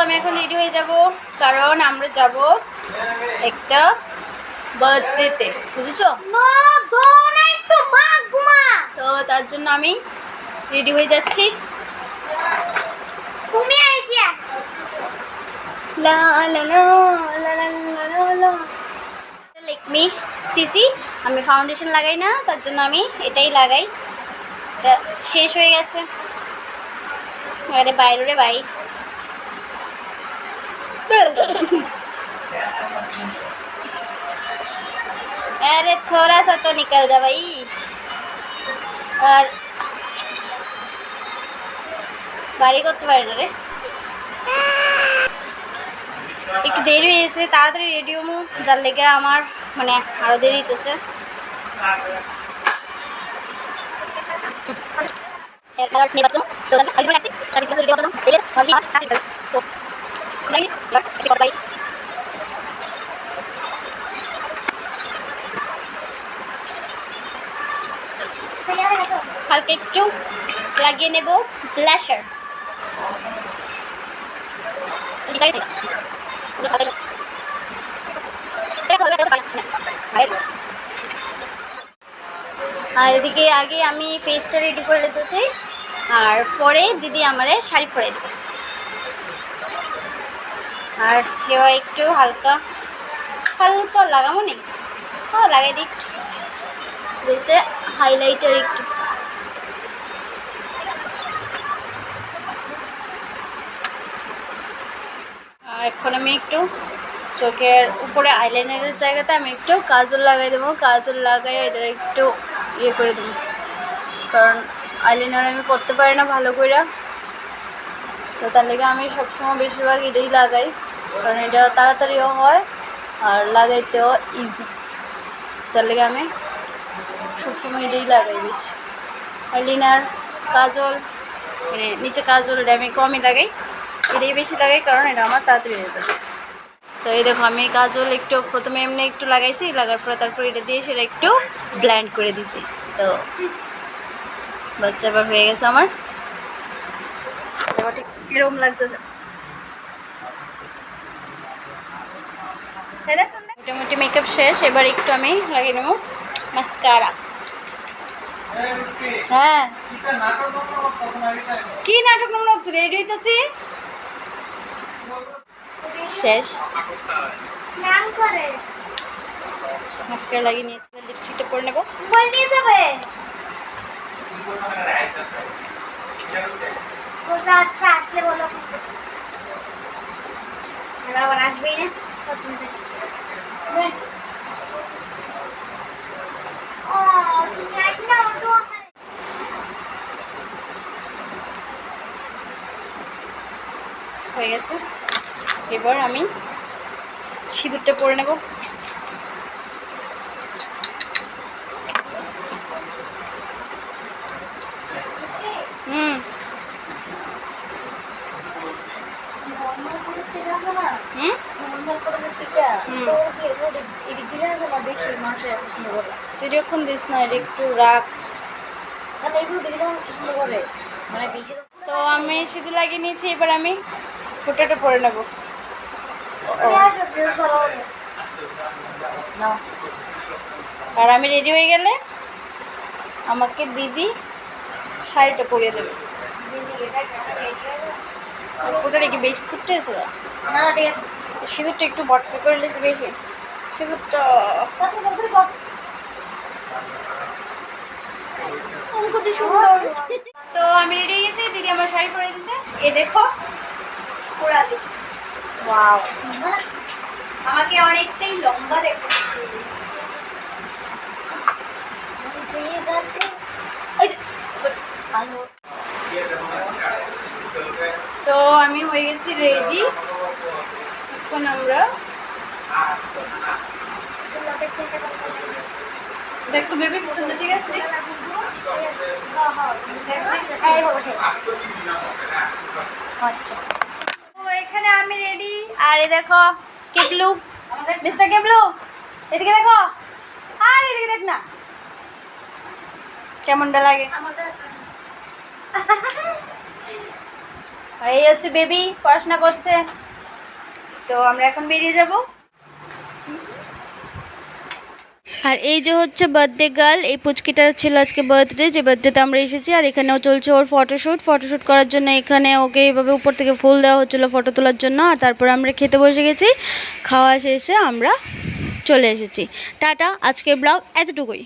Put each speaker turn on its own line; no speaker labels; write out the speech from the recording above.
আমি এখন রেডি হয়ে যাব, কারণ আমরা যাব একটা বার্থডেতে, বুঝেছো? তো তার জন্য আমি রেডি হয়ে যাচ্ছি। লেকমি সিসি, আমি ফাউন্ডেশন লাগাই না, তার জন্য আমি এটাই লাগাই। এটা শেষ হয়ে গেছে। अरे बाहर रे भाई अरे थोड़ा सा तो निकल जा भाई। और বাড়ি করতে পারি না রে, একটু দেরি হয়েছে, তাড়াতাড়ি রেডি হমু, যার লেগে আমার মানে আরো দেরি হইতেছে। হালকা একটু লাগিয়ে নেব ব্লাশার। আর এদিকে আগে আমি ফেসটা রেডি করে নিতেছি, আর পরে দিদি আমারে শাড়ি পরে দেবে। আর এবার একটু হালকা হালকা লাগাবো নি, লাগাই দিই একটু বেশি হাইলাইটার একটু। আর এখন আমি একটু চোখের উপরে আইলাইনারের জায়গাতে আমি একটু কাজল লাগাই দেবো। কাজল লাগাই এটা একটু ইয়ে করে দেবো, কারণ আইলাইনার আমি পরতে পারি না ভালো করে, তো তার লেগে আমি সবসময় বেশিরভাগ এটাই লাগাই, কারণ এটা তাড়াতাড়িও হয় আর লাগাইতেও ইজি, যার লেগে আমি সবসময় এটাই লাগাই বেশি। আইলাইনার কাজল মানে নিচে কাজল এটা আমি কমই লাগাই, এটাই বেশি লাগাই কারণ এটা আমার তাড়াতাড়ি হয়ে যায়। তো এই দেখো আমি কাজল একটু প্রথমে এমনি একটু লাগাইছি, লাগার পরে তারপর এটা দিয়ে সেটা একটু ব্লেন্ড করে দিছি। তো বাস এবার হয়ে গেছে আমার, এবার ঠিক এরকম লাগতেছে। মোটামুটি মেকআপ শেষ, এবার একটু আমি লাগিয়ে নেবো মাস্কারা। হ্যাঁ কি নাটক মনে হচ্ছে, রেডি হইতেছি শেষ। মাস্কারা লাগিয়ে নিয়েছি, লিপস্টিকটা পরে নেবো।
আচ্ছা আসলে বলো, আবার আসবেই না
হয়ে গেছে। এবার আমি সিঁদুরটা পরে নেব। তুই যখন দিস না এটা একটু রাখ, মানে বেশি। তো আমি সিঁদুর লাগিয়ে নিয়েছি, এবার আমি ফোঁটাটা পরে নেব। আর আমি রেডি হয়ে গেলে আমাকে দিদি শাড়িটা পরিয়ে দেবে। ফোঁটাটা কি বেশি ছুটতে আছে?
না ঠিক আছে,
সিঁদুরটা একটু বটকা করে নিয়েছি বেশি, সিঁদুরটা কত সুন্দর। তো আমি রেডি হয়ে গেছি, দিদি আমার শাড়ি পরে দিয়েছে, এ দেখো পুরা দিদি। ওয়াও, আমাকে অনেকটাই লম্বা দেখাচ্ছে। তো আমি হয়ে গেছি রেডি, এখন আমরা দেখতো বেবি পিছনটা ঠিক আছে। আচ্ছা তো এখানে আমি রেডি, আর এই দেখো কেবলু, মিস্টার কেবলু এদিকে দেখো, আর এদিকে দেখ না কেমনটা লাগে। আর এই হচ্ছে বেবি, পড়াশোনা করছে। তো আমরা এখন বেরিয়ে যাব। আর এই যে হচ্ছে বার্থডে গার্ল, এই পুচকিটার ছিল আজকে বার্থডে, যে বার্থডেতে আমরা এসেছি। আর এখানেও চলছে ওর ফটোশ্যুট করার জন্য এখানে ওকে এইভাবে উপর থেকে ফুল দেওয়া হচ্ছিলো ফটো তোলার জন্য। আর তারপরে আমরা খেতে বসে গেছি, খাওয়া শেষে আমরা চলে এসেছি। টাটা, আজকের ব্লগ এতটুকুই।